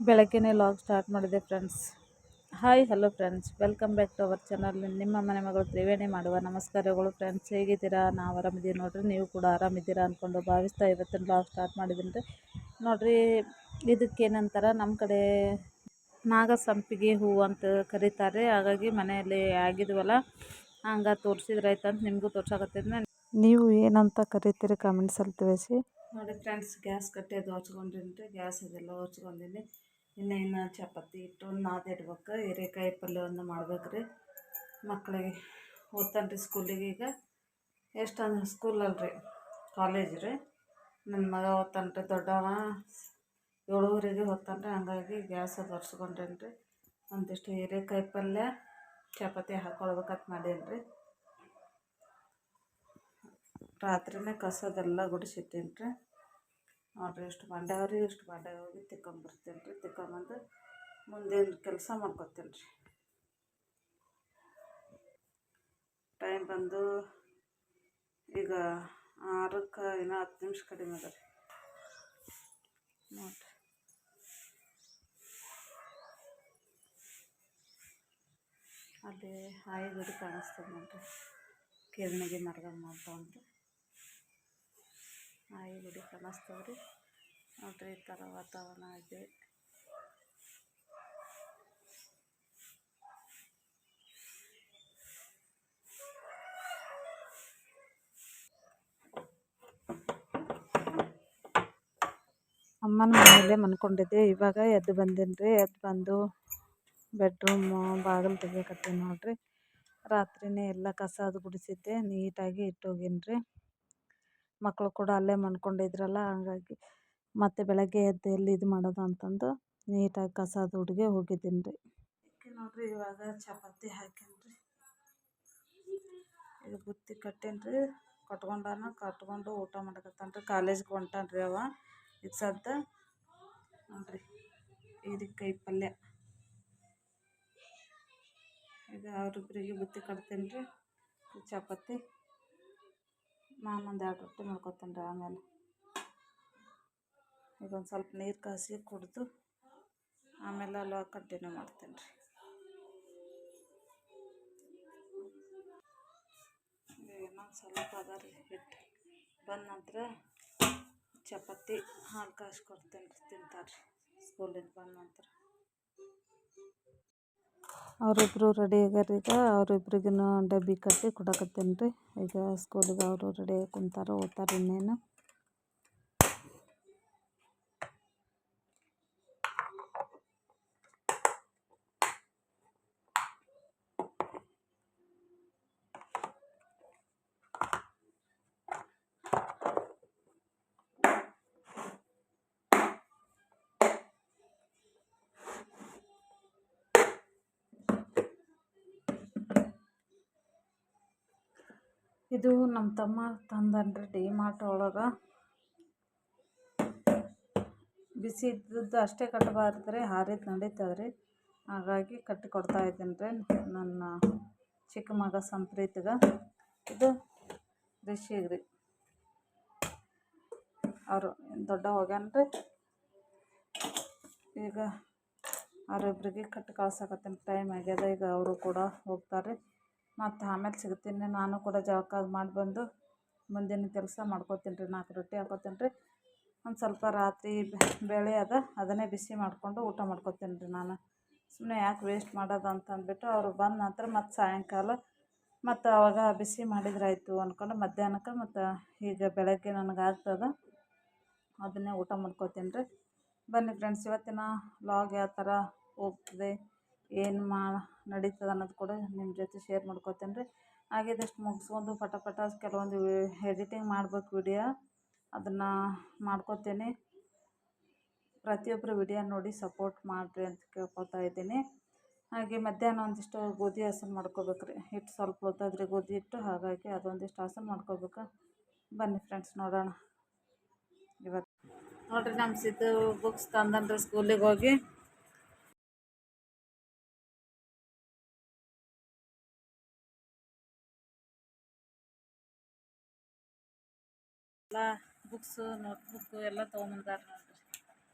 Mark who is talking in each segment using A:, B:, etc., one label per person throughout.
A: ಬೆಳಗ್ಗೆನೇ log start ಮಾಡಿದೆ friends. Hi hello friends, welcome back to our channel. ನಿಮ್ಮ ಮನೆ ಮಗಳು ತ್ರಿವೇಣಿ ಮಾಡುವ ನಮಸ್ಕಾರಗಳು ಫ್ರೆಂಡ್ಸ್. ಹೇಗಿದ್ದೀರಾ? ನಾವು ಆರಾಮಿದ್ದೀವಿ ನೋಡ್ರಿ. ನೀವು ಕೂಡ ಆರಾಮಿದ್ದೀರಾ ಅಂದ್ಕೊಂಡು ಭಾವಿಸ್ತಾ ಇವತ್ತಿನ ಲಾಗ್ ಸ್ಟಾರ್ಟ್ ಮಾಡಿದ್ದೀನಿ ರೀ. ನೋಡಿರಿ, ಇದಕ್ಕೇನಂತಾರೆ ನಮ್ಮ ಕಡೆ ನಾಗಸಂಪಿಗೆ ಹೂವು ಅಂತ ಕರೀತಾರೆ. ಹಾಗಾಗಿ ಮನೆಯಲ್ಲಿ ಆಗಿದ್ವಲ್ಲ, ಹಂಗೆ ತೋರಿಸಿದ್ರಾಯ್ತು ಅಂತ ನಿಮಗೂ ತೋರ್ಸಕತ್ತಿದ್ನ. ನೀವು ಏನಂತ ಕರಿತೀರಿ ಕಾಮೆಂಟ್ಸಲ್ಲಿ ತಿಳಿಸಿ. ನೋಡಿ ಫ್ರೆಂಡ್ಸ್, ಗ್ಯಾಸ್ ಕಟ್ಟೆ ಅದು ಹಚ್ಕೊಂಡಿನಿ. ಗ್ಯಾಸ್ ಅದೆಲ್ಲ ಹಚ್ಕೊಂಡಿನಿ. ಇನ್ನು ಚಪಾತಿ ಇಟ್ಟು ನಾದಿಡ್ಬೇಕು. ಹೀರೆಕಾಯಿ ಪಲ್ಯ ಒಂದು ಮಾಡ್ಬೇಕ್ರಿ. ಮಕ್ಕಳಿಗೆ ಓದ್ತಾನೆ ಸ್ಕೂಲಿಗೆ. ಈಗ ಎಷ್ಟಂದ್ರೆ ಸ್ಕೂಲ್ ಅಲ್ರಿ, ಕಾಲೇಜ್ ರೀ. ನನ್ನ ಮಗ ಓದ್ತಾನೆ, ದೊಡ್ಡವ 7:30ಗೆ ಓದ್ತಾನೆ. ಹಂಗಾಗಿ ಗ್ಯಾಸ್ ಅದು ಹಚ್ಕೊಂಡೇನಿ ರೀ. ಒಂದಿಷ್ಟು ಹೀರೆಕಾಯಿ ಪಲ್ಯ ಚಪಾತಿ ಹಾಕ್ಕೊಳ್ಬೇಕಂತ ಮಾಡೀನಿ ರೀ. ರಾತ್ರಿನೇ ಕಸದೆಲ್ಲ ಗುಡಿಸಿಟ್ಟೇನಿ ರೀ. ನೋಡಿರಿ, ಇಷ್ಟು ಬಂಡವ್ರಿ, ಇಷ್ಟು ಬಂಡೆ ಹೋಗಿ ತಿಕ್ಕೊಂಬರ್ತೇನೆ ರೀ. ತಿಕ್ಕೊಂಬಂದು ಮುಂದೇನು ಕೆಲಸ ಮಾಡ್ಕೊತೇನೆ ರೀ. ಟೈಮ್ ಬಂದು ಈಗ 6ಕ್ಕೆ ಇನ್ನೂ 10 ನಿಮಿಷ ಕಡಿಮೆ ಅದ ರೀ. ನೋಡಿರಿ, ಅಲ್ಲಿ ಹಾಯಿ ಗುಡಿ ಕಾಣಿಸ್ತದೆ ನೋಡಿರಿ. ಕಿರಣಿಗೆ ಮರಗಳು ಮಾಡ್ತಾವಂತ ಹಾಯಿ ಗುಡಿ ಕಾಣಿಸ್ತವೆ ರೀ. ನೋಡಿರಿ, ಈ ಥರ ವಾತಾವರಣ ಇದೆ. ಅಮ್ಮನ ಮನೆಯಲ್ಲೇ ಮನ್ಕೊಂಡಿದ್ದೆ. ಇವಾಗ ಎದ್ದು ಬಂದೀನಿ ರೀ. ಎದ್ದು ಬಂದು ಬೆಡ್ರೂಮು ಬಾಗಿಲು ತೆಗಿಯಕತ್ತೀನಿ ನೋಡಿರಿ. ರಾತ್ರಿನೇ ಎಲ್ಲ ಕಸ ಅದು ಗುಡಿಸಿದ್ದೆ, ನೀಟಾಗಿ ಇಟ್ಟೋಗೀನಿ ರೀ. ಮಕ್ಕಳು ಕೂಡ ಅಲ್ಲೇ ಮನ್ಕೊಂಡಿದ್ರಲ್ಲ, ಹಂಗಾಗಿ ಮತ್ತೆ ಬೆಳಗ್ಗೆ ಎದ್ದು ಎಲ್ಲಿ ಇದು ಮಾಡೋದು ಅಂತಂದು ನೀಟಾಗಿ ಕಸ ಅದು ಹುಡುಗೆ ಹೋಗಿದ್ದೀನಿ ರೀ. ನೋಡಿರಿ, ಇವಾಗ ಚಪಾತಿ ಹಾಕೀನಿ ರೀ. ಈಗ ಬುತ್ತಿ ಕಟ್ಟೇನಿ ರೀ. ಕಟ್ಕೊಂಡು ಊಟ ಮಾಡಕತ್ತಾನ ರೀ. ಕಾಲೇಜ್ಗೆ ಹೊಂಟಾನ ರೀ ಅವ. ಈಗ ಸದ್ದ ನೋಡಿರಿ, ಹೀರೆಕಾಯಿ ಪಲ್ಯ. ಈಗ ಅವ್ರಿಬ್ಬರಿಗೆ ಬುತ್ತಿ ಕಟ್ತೀನಿ ರೀ. ಚಪಾತಿ ನಾನೊಂದು 2 ರೊಟ್ಟಿ ಮಾಡ್ಕೊತೀನಿ ರೀ. ಆಮೇಲೆ ಈಗ ಒಂದು ಸ್ವಲ್ಪ ನೀರು ಕಾಸಿ ಕುಡಿದು ಆಮೇಲೆ ಅಲ್ಲಿ ಕಂಟಿನ್ಯೂ ಮಾಡ್ತೀನಿ ರೀ. ಇನ್ನೊಂದು ಸ್ವಲ್ಪ ಅದ ರೀ ಹಿಟ್ಟು. ಬಂದ ನಂತರ ಚಪಾತಿ ಹಾಲು ಕಾಸಿ ಕೊಡ್ತೀನಿ ರೀ, ತಿಂತಾರೆ ರೀ ಸ್ಕೂಲಿಂದ ಬಂದ ನಂತರ. ಅವರಿಬ್ಬರು ರೆಡಿ ಆಗ್ಯಾರ. ಈಗ ಅವರಿಬ್ರಿಗೂ ಡಬ್ಬಿ ಕಟ್ಟಿ ಕೊಡಕತ್ತೀನಿ ರೀ. ಈಗ ಸ್ಕೂಲಿಗೆ ಅವರು ರೆಡಿಯಾಗಿ ಕುಂತಾರೆ, ಓದ್ತಾರೆ ಇನ್ನೇನು. ಇದು ನಮ್ಮ ತಮ್ಮ ತಂದನ್ರಿ ಡಿ-ಮಾರ್ಟ್ ಒಳಗೆ. ಬಿಸಿ ಇದ್ದದ್ದು ಅಷ್ಟೇ ಕಟ್ಟಬಾರ್ದು ರೀ, ಹಾರಿದ್ದು ನಡೀತದೆ ರೀ. ಹಾಗಾಗಿ ಕಟ್ಟಿ ಕೊಡ್ತಾ ಇದ್ದೀನಿ ರೀ ನನ್ನ ಚಿಕ್ಕ ಮಗ ಸಂಪ್ರೀತ್ಗೆ. ಇದು ರಿಷಿಗೆ ರೀ. ಅವರು ದೊಡ್ಡ ಹೋಗ್ಯಾನ ರೀ. ಈಗ ಅವರಿಬ್ಬರಿಗೆ ಕಟ್ಟಿ ಕಳ್ಸಕತ್ತೀನಿ. ಟೈಮ್ ಆಗ್ಯದ, ಈಗ ಅವರು ಕೂಡ ಹೋಗ್ತಾರೆ. ಮತ್ತು ಆಮೇಲೆ ಸಿಗ್ತೀನಿ. ನಾನು ಕೂಡ ಜಳಕ ಮಾಡಿ ಬಂದು ಮುಂದಿನ ಕೆಲಸ ಮಾಡ್ಕೊತೀನಿ ರೀ. 4 ರೊಟ್ಟಿ ಹಾಕೋತೀನಿ ರೀ. ಒಂದು ಸ್ವಲ್ಪ ರಾತ್ರಿ ಬೇಳೆ ಅದ, ಅದನ್ನೇ ಬಿಸಿ ಮಾಡಿಕೊಂಡು ಊಟ ಮಾಡ್ಕೊತೀನಿ ರೀ. ನಾನು ಸುಮ್ಮನೆ ಯಾಕೆ ವೇಸ್ಟ್ ಮಾಡೋದು ಅಂತ ಅಂದ್ಬಿಟ್ಟು ಅವರು ಬಂದ ನಂತರ ಮತ್ತು ಸಾಯಂಕಾಲ ಮತ್ತು ಅವಾಗ ಬಿಸಿ ಮಾಡಿದ್ರಾಯ್ತು ಅಂದ್ಕೊಂಡು ಮಧ್ಯಾಹ್ನಕ್ಕೆ ಮತ್ತು ಈಗ ಬೆಳಗ್ಗೆ ನನಗಾಗ್ತದೆ ಅದನ್ನೇ ಊಟ ಮಾಡ್ಕೊತೀನಿ ರೀ. ಬನ್ನಿ ಫ್ರೆಂಡ್ಸ್, ಇವತ್ತಿನ ವ್ಲಾಗ್ ಯಾವ ಥರ ಹೋಗ್ತದೆ, ಏನು ನಡೀತದೆ ಅನ್ನೋದು ಕೂಡ ನಿಮ್ಮ ಜೊತೆ ಶೇರ್ ಮಾಡ್ಕೊತೀನಿ ರೀ. ಆಗಿದ್ದಷ್ಟು ಮುಗಿಸ್ಕೊಂಡು ಪಟ ಕೆಲವೊಂದು ಎಡಿಟಿಂಗ್ ಮಾಡ್ಬೇಕು ವಿಡಿಯೋ, ಅದನ್ನು ಮಾಡ್ಕೊತೀನಿ. ಪ್ರತಿಯೊಬ್ಬರು ವಿಡಿಯೋ ನೋಡಿ ಸಪೋರ್ಟ್ ಮಾಡಿರಿ ಅಂತ ಕೇಳ್ಕೊತಾ ಇದ್ದೀನಿ. ಹಾಗೆ ಮಧ್ಯಾಹ್ನ ಒಂದಿಷ್ಟು ಗೋಧಿ ಹಾಸನ ಮಾಡ್ಕೋಬೇಕು ರೀ. ಹಿಟ್ಟು ಸ್ವಲ್ಪ ಹೊತ್ತಾದ್ರೆ ಗೋಧಿ ಹಿಟ್ಟು, ಹಾಗಾಗಿ ಅದೊಂದಿಷ್ಟು ಹಾಸನ ಮಾಡ್ಕೋಬೇಕು. ಬನ್ನಿ ಫ್ರೆಂಡ್ಸ್, ನೋಡೋಣ. ಇವತ್ತು ನೋಡಿರಿ, ನಮ್ಮ ಸಿದ್ದು ಬುಕ್ಸ್ ತಂದನ್ರಿ ಸ್ಕೂಲಿಗೆ ಹೋಗಿ. ಬುಕ್ಸು ನೋಟ್ಬುಕ್ಕು ಎಲ್ಲ ತೊಗೊಂಬಂದಾರ ನೋಡ್ರಿ.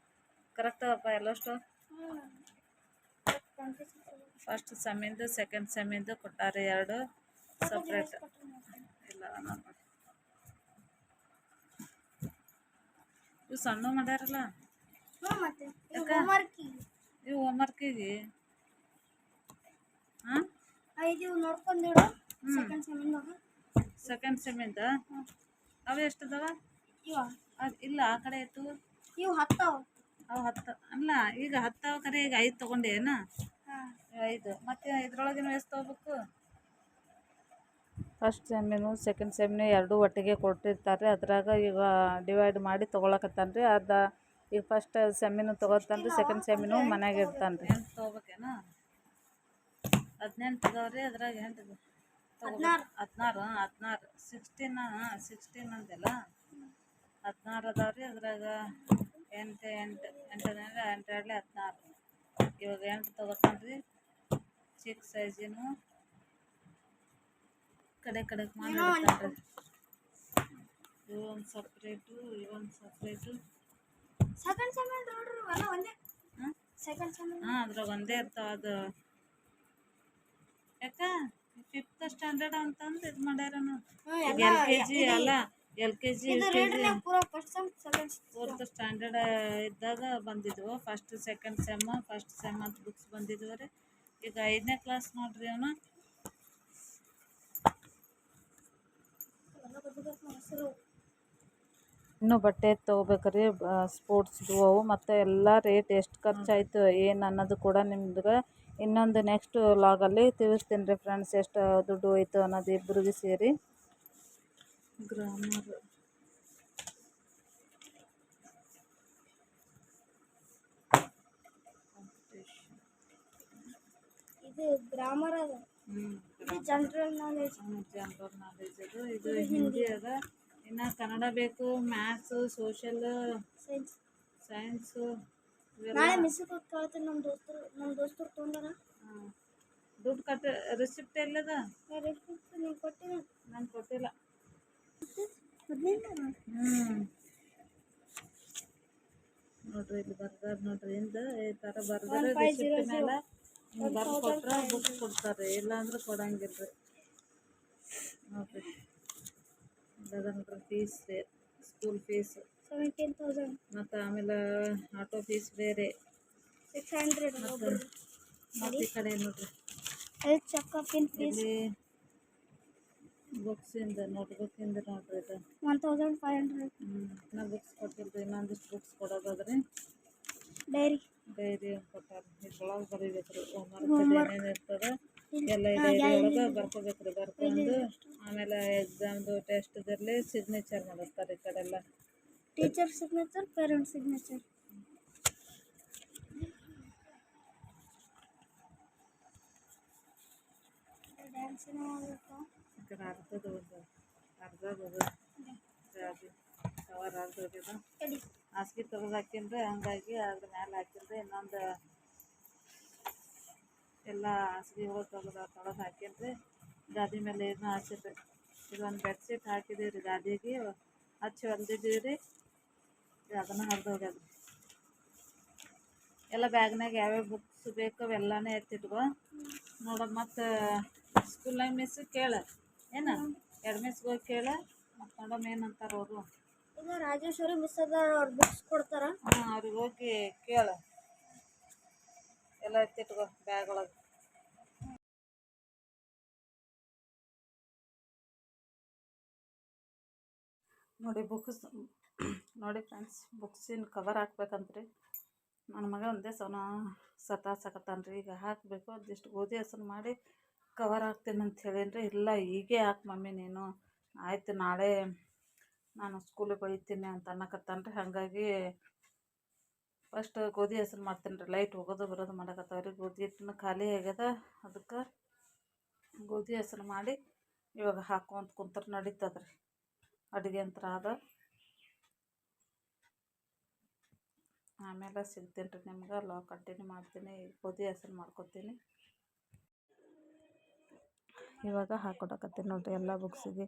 A: ಕರೆಕ್ಟ್ ಅಪ್ಪ ಎಲ್ಲಷ್ಟು ಫಸ್ಟ್ ಸೆಮ್ಮಿಂದು ಸೆಕೆಂಡ್ ಸೆಮ್ಮಿಂದು ಕೊಟ್ಟಾರೆ ಎರಡು ಸಪ್ರೇಟ್. ಇಲ್ಲ ನೋಡಿ ಇವು ಸಣ್ಣ ಮಾಡ್ಯಾರಲ್ಲ ಇವು ಹೋಮ್ವರ್ಕಿಗೆ ಹಾಂ ಸೆಕೆಂಡ್ ಸೆಮ್ಮಿಂದ ಅವು ಎಷ್ಟು ಅದಾವ? ಇಲ್ಲ ಆ ಕಡೆ ಇತ್ತು ಅವು 10 ಅಲ್ಲ ಈಗ 10 ಕರೆ ಈಗ 5 ತೊಗೊಂಡೇನ? 5 ಮತ್ತೆ ಇದ್ರೊಳಗಿನ ಎಷ್ಟು ತೊಗೋಬೇಕು? ಫಸ್ಟ್ ಸೆಮ್ಮಿನು ಸೆಕೆಂಡ್ ಸೆಮ್ಮಿನು ಎರಡೂ ಒಟ್ಟಿಗೆ ಕೊಟ್ಟಿರ್ತಾರೆ. ಅದ್ರಾಗ ಈಗ ಡಿವೈಡ್ ಮಾಡಿ ತೊಗೊಳಕತ್ತಾನ ರೀ. ಅದ ಈಗ ಫಸ್ಟ್ ಸೆಮ್ಮಿನು ತೊಗೋತಾನೆ ರೀ, ಸೆಕೆಂಡ್ ಸೆಮ್ಮಿನು ಮನ್ಯಾಗ ಇರ್ತಾನೆ ರೀ. 8 ತೊಗೋಬೇಕೇನ? 18 ಅದಾವ್ರಿ. ಅದ್ರಾಗ 8 16 16 ಅಂದೆಲ್ಲ 16 ಅದಾವ್ರಿ. ಅದ್ರಾಗ 8 2 16. ಇವಾಗ 8 ತೊಗೋತಾನೆ ರೀ. ಚಿಕ್ಕ ಸೈಜಿನು ಕಡೆ ಮಾಡಿರ್ತಾನೆ ರೀ. ಇವೊಂದು ಸಪ್ರೇಟು ಇವೊಂದು ಸಪ್ರೇಟು. ಹಾಂ ಅದ್ರಾಗ ಒಂದೇ ಇರ್ತಾವ. ಅದು ಯಾಕ 5th ಸ್ಟ್ಯಾಂಡರ್ಡ್ ಅಂತಂದು ಇದು ಮಾಡ್ಯಾರನು. LKG ಅಲ್ಲ LKG ಫೋರ್ತ್ ಸ್ಟ್ಯಾಂಡರ್ಡ್ ಇದ್ದಾಗ ಬಂದಿದ್ವು. ಫಸ್ಟ್ ಸೆಕೆಂಡ್ ಸೆಮ್ ಅಂತ ಬುಕ್ಸ್ ಬಂದಿದ್ವು ರೀ. ಈಗ 5ನೇ ಕ್ಲಾಸ್ ನೋಡ್ರಿ ಅವನು. ಇನ್ನೂ ಬಟ್ಟೆ ತೊಗೋಬೇಕ್ರಿ, ಸ್ಪೋರ್ಟ್ಸ್ದು ಅವು ಮತ್ತು ಎಲ್ಲ ರೇಟ್ ಎಷ್ಟು ಖರ್ಚಾಯ್ತು ಏನು ಅನ್ನೋದು ಕೂಡ ನಿಮ್ಗೆ ಇನ್ನೊಂದು ನೆಕ್ಸ್ಟ್ ಲಾಗಲ್ಲಿ ತಿಳಿಸ್ತೀನಿ ರೀ ಫ್ರೆಂಡ್ಸ್. ಎಷ್ಟು ದುಡ್ಡು ಹೋಯ್ತು ಅನ್ನೋದು ಇಬ್ಬರಿಗೆ ಸೇರಿ. ಗ್ರಾಮರ್
B: ಇದು ಗ್ರಾಮರ್ ಅದ, ಇದು ಜನರಲ್ ನಾಲೆಜ್
A: ಅದು. ಇದು ಹಿಂದಿ ಅದ. ಇನ್ನು ಕನ್ನಡ ಬೇಕು, ಮ್ಯಾಥ್ಸು, ಸೋಷಲ್ ಸೈನ್ಸು.
B: ನಾಳೆ ಮಿಸ್ಸಿಗೆ ಕೇಳ್ತೀನಿ. ನಮ್ಮ ದೋಸ್ತರು ತೊಗೊಂಡಾರ.
A: ದುಡ್ಡು ರಿಸಿಪ್ಟ್ ಎಲ್ಲದ?
B: ನೀವು ಕೊಟ್ಟಿಲ್ಲ.
A: ನಾನು ಕೊಟ್ಟಿಲ್ಲ. ನೋಡ್ರಿ ಇಲ್ಲಿ ಬರ್ದಾರ ನೋಡ್ರಿ. ಈ ಥರ ಬರ್ದಾರ ರಿಸಿಪ್ಟ್ ಮೇಲೆ ಬರ್ದು ಕೊಟ್ರೆ ಬುಕ್ ಕೊಡ್ತಾರೆ, ಇಲ್ಲಾಂದ್ರೆ ಕೊಡಂಗಿಲ್ಲ ರೀ. ನೋಡ್ರಿ ಇಲ್ಲದ ನೋಡ್ರಿ ಫೀಸ್, ಸ್ಕೂಲ್ ಫೀಸ್
B: 17,000.
A: ಮತ್ತು ಆಮೇಲೆ ಆಟೋ ಫೀಸ್ ಬೇರೆ
B: 600.
A: ಮತ್ತು ಈ ಕಡೆ ನೋಡ್ರಿ
B: ಇಲ್ಲಿ
A: ಬುಕ್ಸಿಂದ ನೋಟ್ಬುಕ್ಕಿಂದ ನೋಡ್ರಿ ಇದು
B: 1,500.
A: ಇನ್ನೂ ಬುಕ್ಸ್ ಕೊಟ್ಟಿಲ್ಲ ರೀ. ಇನ್ನೊಂದಿಷ್ಟು ಬುಕ್ಸ್ ಕೊಡೋದಾದ್ರಿ. ಡೈರಿ ಕೊಟ್ಟಾರ. ಇದ್ರೊಳಗೆ ಬರೀಬೇಕು ರೀ. ಹೋಮ್ವರ್ಕ್ ಏನೇನು ಇರ್ತದೆ ಎಲ್ಲ ಈ ಡೈರಿ ಒಳಗೆ ಬರ್ಕೋಬೇಕು ರೀ. ಬರ್ಕೊಂಡು ಆಮೇಲೆ ಎಕ್ಸಾಮ್ದು ಟೆಸ್ಟ್ದಲ್ಲಿ ಸಿಗ್ನೇಚರ್ ಮಾಡಿಸ್ತಾರೆ. ಈ ಕಡೆ ಎಲ್ಲ
B: ಟೀಚರ್ ಸಿಗ್ನೇಚರ್, ಪೇರೆಂಟ್ ಸಿಗ್ನೇಚರ್.
A: ಈ ಕಡೆ ಅರ್ಧದ ಕವರ್ ಅರ್ಧೋಗ್ಯದ. ಹಾಸಿಗೆ ತೆಗೆದು ಹಾಕಿನ್ರಿ, ಹಂಗಾಗಿ ಅದ್ರ ಮೇಲೆ ಹಾಕಿನ್ರಿ. ಇನ್ನೊಂದು ಎಲ್ಲ ಹಾಸಿಗೆಗಳು ತೆಗೆದು ಹಾಕಿನ್ರಿ. ಗಾದಿ ಮೇಲೆ ಏನು ಹಾಸಿದ್ರಿ. ಇದೊಂದು ಬೆಡ್ಶೀಟ್ ಹಾಕಿದೀವಿ ರೀ. ಗಾದಿಗೆ ಹಚ್ಚಿ ಹೊಲ್ದಿದ್ದೀವಿ ರೀ. ಅದನ್ನು ಹರಿದೋಗ್ಯದ. ಎಲ್ಲ ಬ್ಯಾಗ್ನಾಗ ಯಾವ್ಯಾವ ಬುಕ್ಸ್ ಬೇಕು ಅವೆಲ್ಲನೇ ಎತ್ತಿಟ್ಕೊ ನೋಡ. ಮತ್ತು ಸ್ಕೂಲ್ನಾಗ ಮಿಸ್ ಕೇಳ ಏನು, ಎರಡು ಮಿಸ್ಗೆ ಹೋಗಿ ಕೇಳ. ಮತ್ತು ನೋಡಮ್ಮ ಏನಂತಾರೆ ಅವರು.
B: ಈಗ ರಾಜೇಶ್ವರಿ ಮಿಸ್ ಅದ, ಅವ್ರು ಬುಕ್ಸ್ ಕೊಡ್ತಾರ.
A: ಅವ್ರಿಗೆ ಹೋಗಿ ಕೇಳ. ಎಲ್ಲ ಎತ್ತಿಟ್ಕೊ ಬ್ಯಾಗ್ ಒಳಗೆ. ನೋಡಿ ನೋಡಿ ಫ್ರೆಂಡ್ಸ್, ಬುಕ್ಸಿನ ಕವರ್ ಹಾಕ್ಬೇಕಂತ್ರಿ. ನನ್ನ ಮಗ ಒಂದೇ ಸತಾಸಕತ್ತಾನ ರೀ. ಈಗ ಹಾಕಬೇಕು. ಒಂದಿಷ್ಟು ಗೋಧಿ ಹಸನು ಮಾಡಿ ಕವರ್ ಹಾಕ್ತೀನಿ ಅಂತ ಹೇಳೀನಿ. ಇಲ್ಲ ಹೀಗೆ ಹಾಕಿ ಮಮ್ಮಿ ನೀನು, ಆಯಿತು ನಾಳೆ ನಾನು ಸ್ಕೂಲಿಗೆ ಒಯ್ತೀನಿ ಅಂತ ಅನ್ನಕತ್ತಾನ ರೀ. ಹಾಗಾಗಿ ಫಸ್ಟ್ ಗೋಧಿ ಹಸನು ಮಾಡ್ತೀನಿ ರೀ. ಲೈಟ್ ಹೋಗೋದು ಬರೋದು ಮಾಡಕತ್ತಾವ್ರಿ. ಗೋಧಿ ಹಿಟ್ಟನ್ನು ಖಾಲಿ ಆಗ್ಯದ. ಅದಕ್ಕೆ ಗೋಧಿ ಹಸನು ಮಾಡಿ ಇವಾಗ ಹಾಕೊಂತ ಕುಂತ್ರೆ ನಡೀತದ್ರಿ. ಅಡುಗೆ ಯಂತ್ರ ಅದ. ಆಮೇಲೆ ಸಿಗ್ತೀನಿ ರೀ ನಿಮ್ಗೆ. ಲಾಗ್ ಕಂಟಿನ್ಯೂ ಮಾಡ್ತೀನಿ. ಗೋಧಿ ಹಸನು ಮಾಡ್ಕೊತೀನಿ. ಇವಾಗ ಹಾಕೊಡಕತ್ತೀನಿ ನೋಡಿರಿ ಎಲ್ಲ ಬುಕ್ಸಿಗೆ.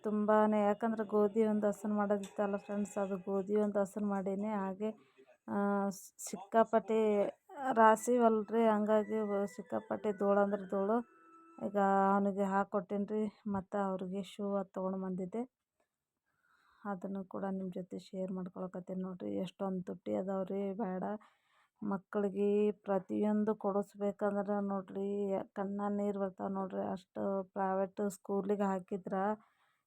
A: ತುಂಬಾ ಯಾಕಂದ್ರೆ ಗೋಧಿ ಒಂದು ಹಸನು ಮಾಡೋದಿತ್ತಲ್ಲ ಫ್ರೆಂಡ್ಸ್, ಅದು ಗೋಧಿ ಒಂದು ಹಸನು ಮಾಡೀನಿ. ಹಾಗೆ ಸಿಕ್ಕಾಪಟ್ಟೆ ರಾಸಿವಲ್ರಿ, ಹಂಗಾಗಿ ಸಿಕ್ಕಾಪಟ್ಟೆ ಧೂಳು ಅಂದ್ರೆ ಧೂಳು. ಈಗ ಅವನಿಗೆ ಹಾಕ್ಕೊಟ್ಟೀನಿ ರೀ. ಮತ್ತು ಅವ್ರಿಗೆ ಶೂ ಅದು ತೊಗೊಂಡು ಬಂದಿದ್ದೆ, ಅದನ್ನು ಕೂಡ ನಿಮ್ಮ ಜೊತೆ ಶೇರ್ ಮಾಡ್ಕೊಳಕತ್ತೀನಿ ನೋಡಿರಿ. ಎಷ್ಟೊಂದು ತುಟ್ಟಿ ಅದಾವ್ರಿ, ಬೇಡ. ಮಕ್ಕಳಿಗೆ ಪ್ರತಿಯೊಂದು ಕೊಡಿಸ್ಬೇಕಂದ್ರೆ ನೋಡಿರಿ ಕಣ್ಣಾಗ ನೀರು ಬರ್ತಾವೆ ನೋಡಿರಿ. ಅಷ್ಟು ಪ್ರೈವೇಟ್ ಸ್ಕೂಲಿಗೆ ಹಾಕಿದ್ರೆ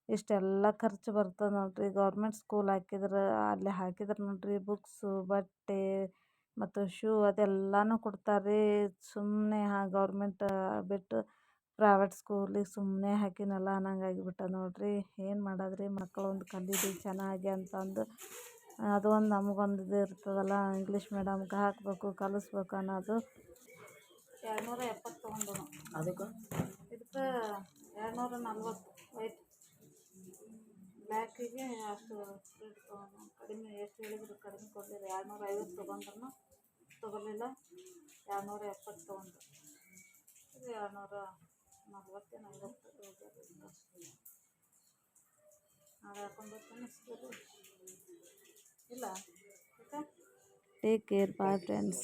A: ಇಷ್ಟೆಲ್ಲ ಖರ್ಚು ಬರ್ತದೆ ನೋಡಿರಿ. ಗೌರ್ಮೆಂಟ್ ಸ್ಕೂಲ್ ಹಾಕಿದ್ರೆ ಅಲ್ಲಿ ಹಾಕಿದ್ರೆ ನೋಡಿರಿ ಬುಕ್ಸು, ಬಟ್ಟೆ ಮತ್ತು ಶೂ ಅದೆಲ್ಲನೂ ಕೊಡ್ತಾರೆ ರೀ. ಸುಮ್ಮನೆ ಗೌರ್ಮೆಂಟ್ ಬಿಟ್ಟು ಪ್ರೈವೇಟ್ ಸ್ಕೂಲಿಗೆ ಸುಮ್ಮನೆ ಹಾಕಿನಲ್ಲ ಅನ್ನಂಗಾಗಿಬಿಟ್ಟ ನೋಡಿರಿ. ಏನು ಮಾಡೋದ್ರಿ, ಮಕ್ಕಳೊಂದು ಕಲೀಲಿ ಚೆನ್ನಾಗಿ ಅಂತಂದು ಅದು ಒಂದು ನಮಗೊಂದು ಇದು ಇರ್ತದಲ್ಲ, ಇಂಗ್ಲೀಷ್ ಮೀಡಿಯಮ್ಗೆ ಹಾಕಬೇಕು, ಕಲಿಸ್ಬೇಕು ಅನ್ನೋದು. 270 ತೊಗೊಂಡನು. ಇದಕ್ಕೆ 240 ವೈಟ್. ಬ್ಲ್ಯಾಕಿಗೆ ಅಷ್ಟು ರೇಟ್ ತೊಗೊಂಡು ಕಡಿಮೆ, ಎಷ್ಟು ಹೇಳಿದ್ರು ಕಡಿಮೆ ಕೊಡಲಿಲ್ಲ. 250 ತೊಗೊಂಡ್ರು ತೊಗೊಲಿಲ್ಲ, 270 ತೊಗೊಂಡು. ಇದು 240 ನಾಳೆ ಹಾಕೊಂಡು ಬರ್ತಾನೆ ಸ್ಕೂಲು ಇಲ್ಲ. Take care, bye friends.